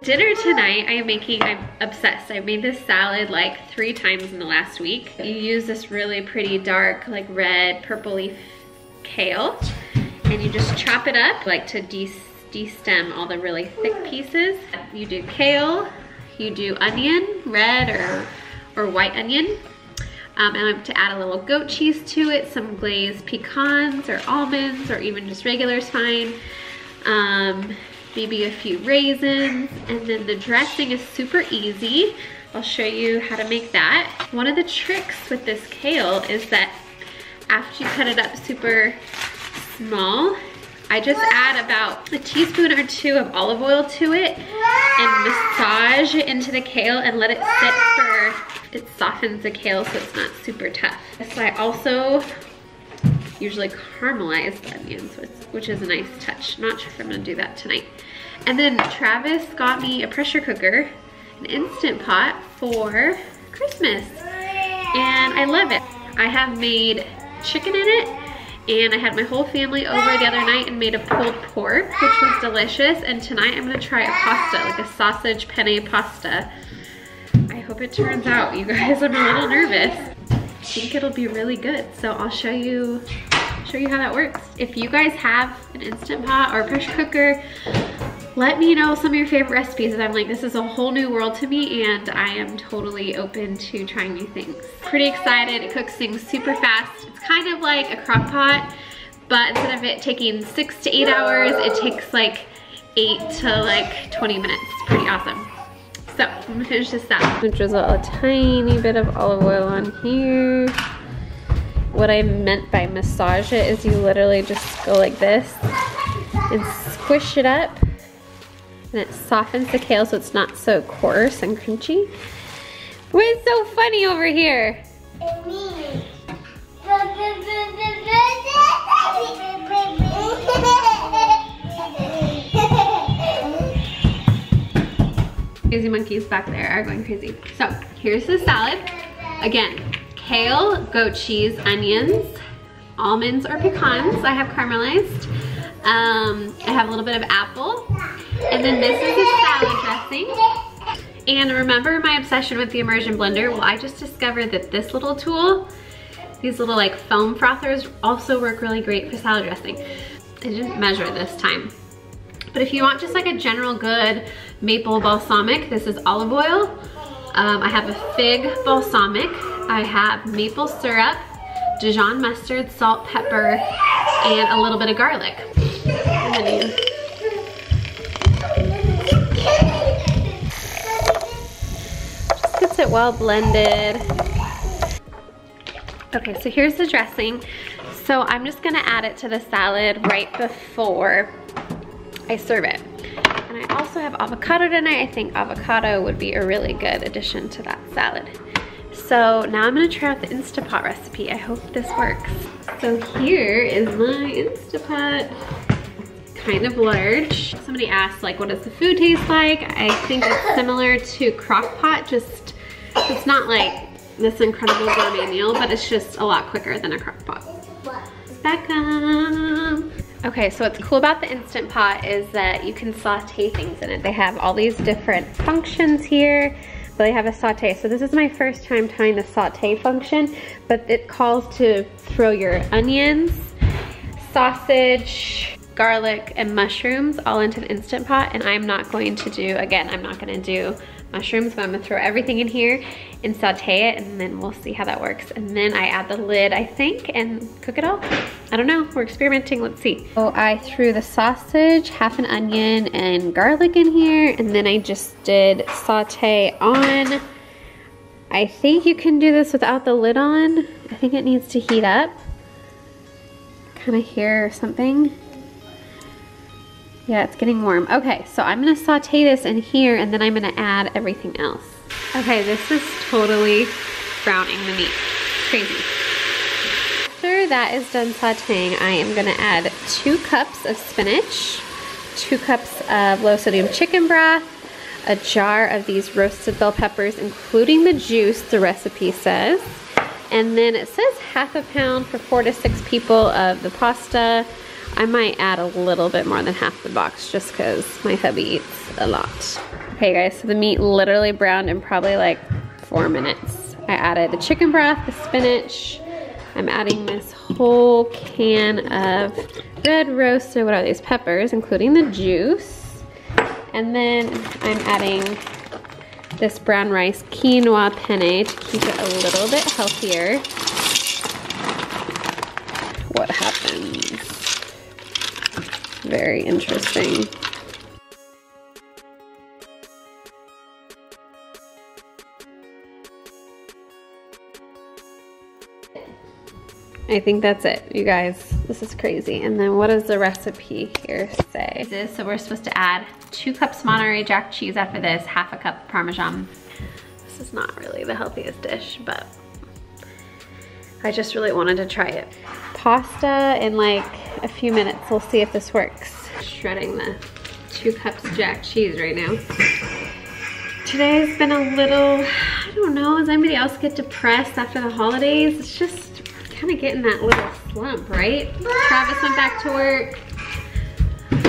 Dinner tonight, I'm obsessed. I've made this salad like 3 times in the last week. You use this really pretty dark, like red, purpley kale, and you just chop it up like to de-stem all the really thick pieces. You do kale, you do onion, red or white onion. And I like to add a little goat cheese to it, some glazed pecans or almonds, or even just regular is fine. Maybe a few raisins, and then the dressing is super easy. I'll show you how to make that. One of the tricks with this kale is that after you cut it up super small, I just add about a teaspoon or 2 of olive oil to it and massage it into the kale and let it sit for, it softens the kale so it's not super tough. So I also usually caramelize the onions, which is a nice touch. Not sure if I'm gonna do that tonight. And then Travis got me a pressure cooker, an Instant Pot for Christmas, and I love it. I have made chicken in it, and I had my whole family over the other night and made a pulled pork, which was delicious. And tonight I'm gonna try a pasta, like a sausage penne pasta. I hope it turns out, you guys. I'm a little nervous. I think it'll be really good, so I'll show you how that works. If you guys have an Instant Pot or a pressure cooker, let me know some of your favorite recipes. I'm like, this is a whole new world to me, and I am totally open to trying new things. Pretty excited. It cooks things super fast. It's kind of like a crock pot, but instead of it taking 6 to 8 hours, it takes like 8 to like 20 minutes. It's pretty awesome. So I'm gonna finish this up. I'm gonna drizzle a tiny bit of olive oil on here. What I meant by massage it is you literally just go like this and squish it up, and it softens the kale so it's not so coarse and crunchy. What's so funny over here? Crazy monkeys back there are going crazy. So here's the salad. Again, kale, goat cheese, onions, almonds or pecans I have caramelized. I have a little bit of apple. And then this is a salad dressing. And remember my obsession with the immersion blender? Well, I just discovered that this little tool, these little like foam frothers, also work really great for salad dressing. I didn't measure this time. But if you want just like a general good maple balsamic, this is olive oil. I have a fig balsamic. I have maple syrup, Dijon mustard, salt, pepper, and a little bit of garlic. And then just gets it well blended. Okay, so here's the dressing. So I'm just gonna add it to the salad right before I serve it. And I also have avocado tonight. I think avocado would be a really good addition to that salad. So now I'm gonna try out the Instant Pot recipe. I hope this works. So here is my Instant Pot, kind of large. Somebody asked like, what does the food taste like? I think it's similar to crock pot, just it's not like this incredible gourmet meal, but it's just a lot quicker than a crock pot. Beckham. Okay, so what's cool about the Instant Pot is that you can saute things in it. They have all these different functions here, but they have a saute. So this is my first time trying the saute function, but it calls to throw your onions, sausage, garlic, and mushrooms all into the Instant Pot. And I'm not going to do, again, I'm not gonna do mushrooms, but I'm gonna throw everything in here and saute it, and then we'll see how that works. And then I add the lid, I think, and cook it all. I don't know, we're experimenting, let's see. So I threw the sausage, half an onion, and garlic in here, and then I just did saute on. I think you can do this without the lid on. I think it needs to heat up. Kind of hear something. Yeah, it's getting warm. Okay, so I'm gonna saute this in here, and then I'm gonna add everything else. Okay, this is totally browning the meat. Crazy. After that is done sauteing, I am gonna add 2 cups of spinach, 2 cups of low sodium chicken broth, a jar of these roasted bell peppers, including the juice, the recipe says. And then it says half a pound for 4 to 6 people of the pasta. I might add a little bit more than half the box just because my hubby eats a lot. Okay guys, so the meat literally browned in probably like 4 minutes. I added the chicken broth, the spinach. I'm adding this whole can of red roasted, what are these, peppers, including the juice. And then I'm adding this brown rice quinoa penne to keep it a little bit healthier. What happens? Very interesting. I think that's it, you guys. This is crazy. And then what does the recipe here say? So we're supposed to add 2 cups Monterey Jack cheese after this, half a cup Parmesan. This is not really the healthiest dish, but I just really wanted to try it. Pasta in like a few minutes. We'll see if this works. Shredding the 2 cups Jack cheese right now. Today's been a little, I don't know, does anybody else get depressed after the holidays? It's just kind of getting that little slump, right? Travis went back to work.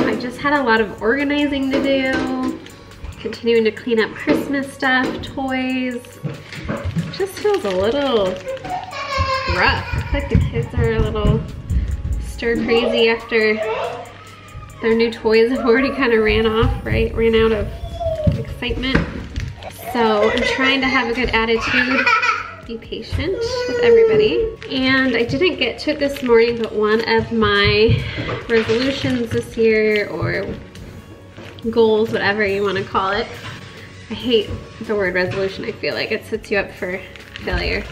I just had a lot of organizing to do, continuing to clean up Christmas stuff, toys. It just feels a little rough. Looks like the kids are a little stir crazy after their new toys have already kind of ran off, right? Ran out of excitement. So I'm trying to have a good attitude, be patient with everybody. And I didn't get to it this morning, but one of my resolutions this year, or goals, whatever you want to call it. I hate the word resolution. I feel like it sets you up for failure.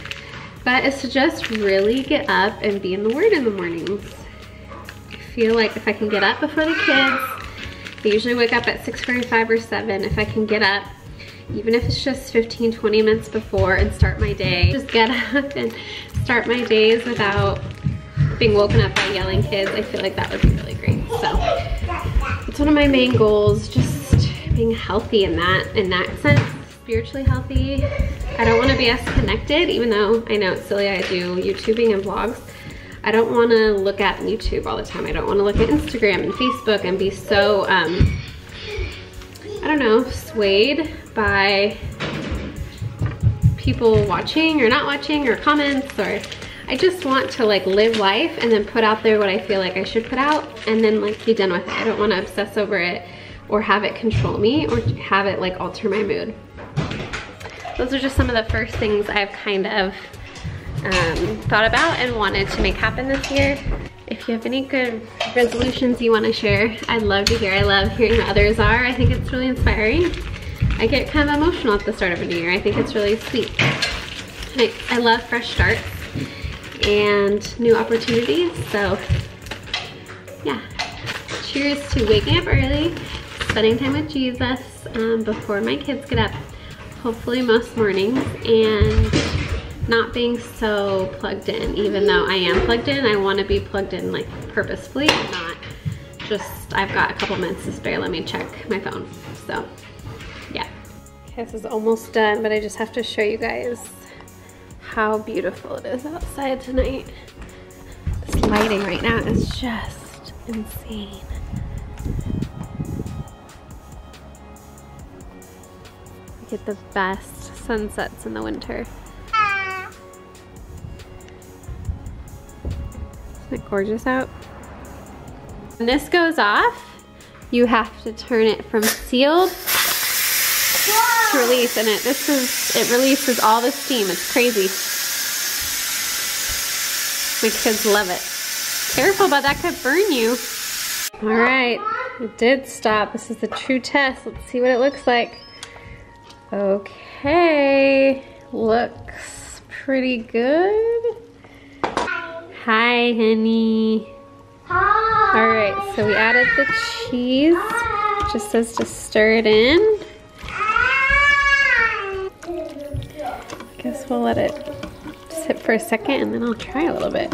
But it's to just really get up and be in the Word in the mornings. I feel like if I can get up before the kids, I usually wake up at 6:45 or 7. If I can get up, even if it's just 15-20 minutes before, and start my day, just get up and start my days without being woken up by yelling kids, I feel like that would be really great. So it's one of my main goals, just being healthy in that sense, spiritually healthy. I don't want to be as connected, even though I know it's silly, I do YouTubing and vlogs. I don't want to look at YouTube all the time. I don't want to look at Instagram and Facebook and be so, I don't know, swayed by people watching or not watching or comments, or I just want to like live life and then put out there what I feel like I should put out and then like be done with it. I don't want to obsess over it or have it control me or have it like alter my mood. Those are just some of the first things I've kind of thought about and wanted to make happen this year. If you have any good resolutions you want to share, I'd love to hear. I love hearing what others are. I think it's really inspiring. I get kind of emotional at the start of a new year. I think it's really sweet. And I love fresh starts and new opportunities. So yeah, cheers to waking up early, spending time with Jesus before my kids get up, hopefully most mornings, and not being so plugged in. Even though I am plugged in, I want to be plugged in like purposefully, not just I've got a couple minutes to spare, let me check my phone. So yeah, okay, this is almost done, but I just have to show you guys how beautiful it is outside tonight. This lighting right now is just insane. We get the best sunsets in the winter. Isn't it gorgeous out? When this goes off, you have to turn it from sealed to release, and it releases all the steam. It's crazy. My kids love it. Careful, but that could burn you. All right, it did stop. This is the true test. Let's see what it looks like. Okay, looks pretty good. Hi, honey. Hi. All right, so we added the cheese. It just says to stir it in. Guess we'll let it sit for a second and then I'll try a little bit.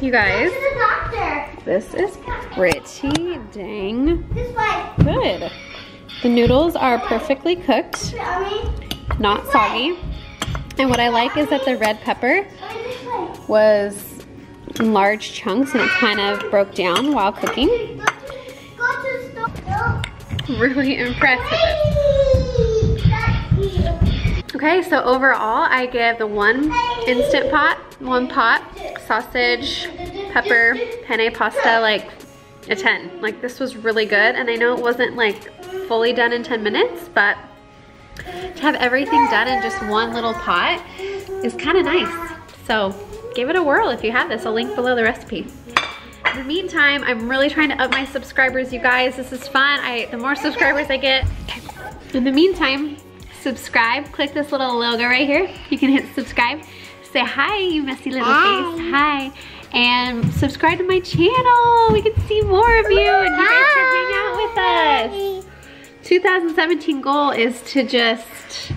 You guys, this is pretty dang good. The noodles are perfectly cooked, not soggy. And what I like is that the red pepper was in large chunks and it kind of broke down while cooking. Really impressed with this. Okay, so overall I give the one pot, sausage, pepper, penne pasta like a 10. Like this was really good, and I know it wasn't like fully done in 10 minutes, but to have everything done in just one little pot is kind of nice. So give it a whirl if you have this. I'll link below the recipe. In the meantime, I'm really trying to up my subscribers, you guys. This is fun. The more subscribers I get. Okay. In the meantime, subscribe. Click this little logo right here. You can hit subscribe. Say hi, you messy little face. Hi. And subscribe to my channel. We can see more of you and you guys can hang out with us. 2017 goal is to just,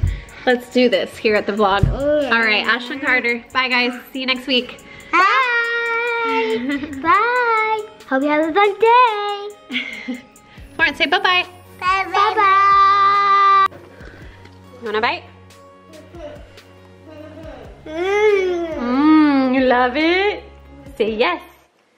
let's do this here at the vlog. All right, Ashlyn Carter. Bye guys, see you next week. Bye. Bye. Hope you have a fun day. Lauren, say bye-bye. Bye-bye. You want a bite? Mmm. You love it? Say yes.